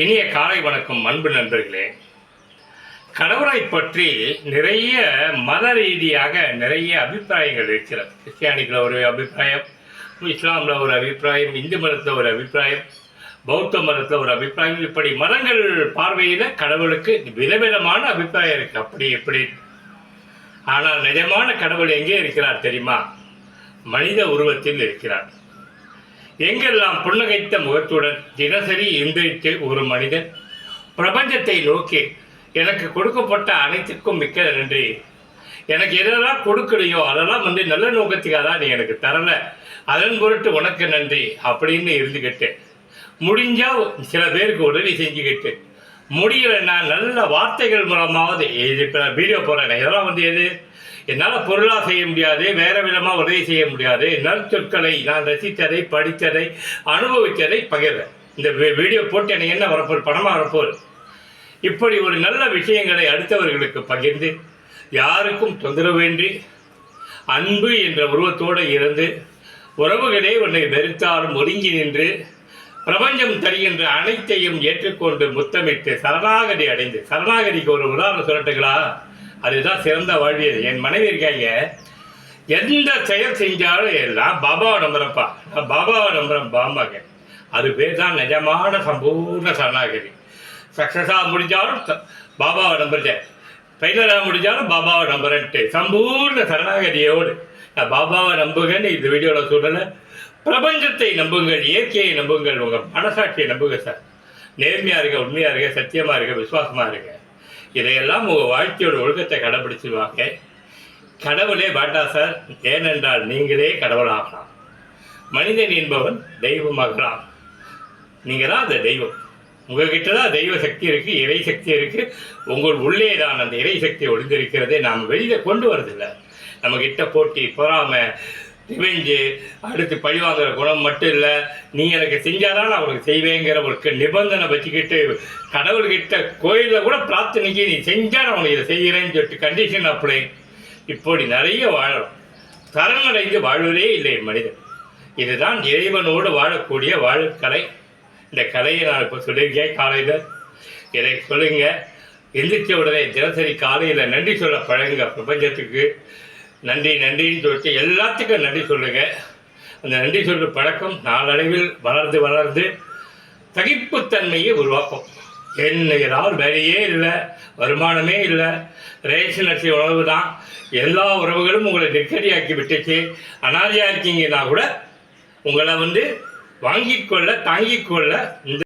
இனிய காலை வணக்கம் அன்பு நண்பர்களே. கடவுளை பற்றி நிறைய மத ரீதியாக நிறைய அபிப்பிராயங்கள் இருக்கிறது. கிறிஸ்டியானிக்கில் ஒரு அபிப்பிராயம், இஸ்லாமில் ஒரு அபிப்பிராயம், இந்து மதத்தில் ஒரு அபிப்பிராயம், பௌத்த மதத்தில் ஒரு அபிப்பிராயம். இப்படி மதங்கள் பார்வையில் கடவுளுக்கு விதவிதமான அபிப்பிராயம் இருக்குது. அப்படி எப்படி ஆனால் நிஜமான கடவுள் எங்கே இருக்கிறார் தெரியுமா? மனித உருவத்தில் இருக்கிறார். எங்கெல்லாம் புன்னகைத்த முகத்துடன் தினசரி எந்திரித்து ஒரு மனிதன் பிரபஞ்சத்தை நோக்கி எனக்கு கொடுக்கப்பட்ட அனைத்துக்கும் மிக்க நன்றி, எனக்கு எதெல்லாம் கொடுக்கலையோ அதெல்லாம் நல்ல நோக்கத்துக்காக தான் நீ எனக்கு தரலை, அதன் பொருட்டு உனக்கு நன்றி அப்படின்னு இருந்துக்கிட்டு, முடிஞ்சால் சில பேருக்கு உதவி செஞ்சுக்கிட்டு, முடியலைன்னா நல்ல வார்த்தைகள் மூலமாவது இப்போ வீடியோ போடுறேன். இதெல்லாம் எது என்னால் பொருளாக செய்ய முடியாது, வேறு விதமாக உதவி செய்ய முடியாது. நற்சொற்களை நான் ரசித்ததை, படித்ததை, அனுபவித்ததை பகிர்றேன். இந்த வீடியோ போட்டு எனக்கு என்ன வரப்போகுது? பணமாக வரப்போகுது. இப்படி ஒரு நல்ல விஷயங்களை அடுத்தவர்களுக்கு பகிர்ந்து யாருக்கும் தொந்தரவின்றி அன்பு என்ற உருவத்தோடு இருந்து உறவுகளே உன்னை வெறுத்தாலும் ஒதுங்கி நின்று பிரபஞ்சம் தருகின்ற அனைத்தையும் ஏற்றுக்கொண்டு முத்தமிட்டு சரணாகதி அடைந்து, சரணாகதிக்கு ஒரு உதாரணம் சொல்லட்டுங்களா? அதுதான் சிறந்த வாழ்வியல். என் மனைவி இருக்காங்க, எந்த செயல் செஞ்சாலும் எல்லாம் பாபாவை நம்புறப்பா, நான் பாபாவை நம்புறேன் பாம்பாங்க. அது பேர் தான் நிஜமான சம்பூர்ண சரணாகதி. சக்ஸஸாக முடிஞ்சாலும் பாபாவை நம்புறேன், ஃபெயிலராக முடிஞ்சாலும் பாபாவை நம்புறேன்ட்டு சம்பூர்ண சரணாகதியோடு நான் பாபாவை நம்புங்கன்னு இந்த வீடியோவில் சொல்லலை. பிரபஞ்சத்தை நம்புங்கள், இயற்கையை நம்புங்கள், உங்கள் மனசாட்சியை நம்புங்க சார். நேர்மையாக இருக்க, உண்மையாக இருக்க, சத்தியமாக இருக்க, விசுவாசமாக இருக்க. இதையெல்லாம் உங்கள் வாழ்க்கையோட ஒழுக்கத்தை கடைப்பிடிச்சிருவாங்க. கடவுளே வேண்டா சார், ஏனென்றால் நீங்களே கடவுளாகலாம். மனிதன் என்பவன் தெய்வமாகலாம். நீங்கள் தான் அந்த தெய்வம். உங்கள்கிட்ட தான் தெய்வ சக்தி இருக்குது, இறை சக்தி இருக்குது. உங்கள் உள்ளே தான் அந்த இறை சக்தி ஒளிந்திருக்கிறதே. நாம் வெளியில் கொண்டு வரதில்லை. நம்மக்கிட்ட போட்டி, பொறாமை, ரிவெஞ்சு, அடுத்து பழிவாங்கிற குணம் மட்டும் இல்லை. நீ எனக்கு செஞ்சாதான் நான் உனக்கு செய்வேங்கிற ஒரு நிபந்தனை வச்சுக்கிட்டு கடவுள்கிட்ட கோயிலில் கூட பிரார்த்தனைக்கு நீ செஞ்சால் நான் உனக்கு இதை செய்கிறேன்னு சொல்லிட்டு கண்டிஷன் அப்ளை. இப்படி நிறைய வாழணும். சரணடைந்து வாழ்வதே இல்லை மனிதன். இதுதான் இறைவனோடு வாழக்கூடிய வாழக்கலை. இந்த கலையை நான் இப்போ சொல்லியிருக்கேன். காலையில் இதை சொல்லுங்க. எந்திரிச்ச உடனே தினசரி காலையில் நன்றி சொல்ல பழகுங்க. பிரபஞ்சத்துக்கு நன்றி நன்றின்னு சொல்லிட்டு எல்லாத்துக்கும் நன்றி சொல்லுங்கள். அந்த நன்றி சொல்கிற பழக்கம் நாளடைவில் வளர்ந்து வளர்ந்து சகிப்புத்தன்மையை உருவாக்கும். ஏதாவது வேலையே இல்லை, வருமானமே இல்லை, ரேஷன் அரிசி உணவு தான், எல்லா உறவுகளும் உங்களை நெருக்கடியாக்கி விட்டுச்சு, அனாதையாக இருக்கீங்கன்னா கூட உங்களை வாங்கிக்கொள்ள தாங்கிக்கொள்ள இந்த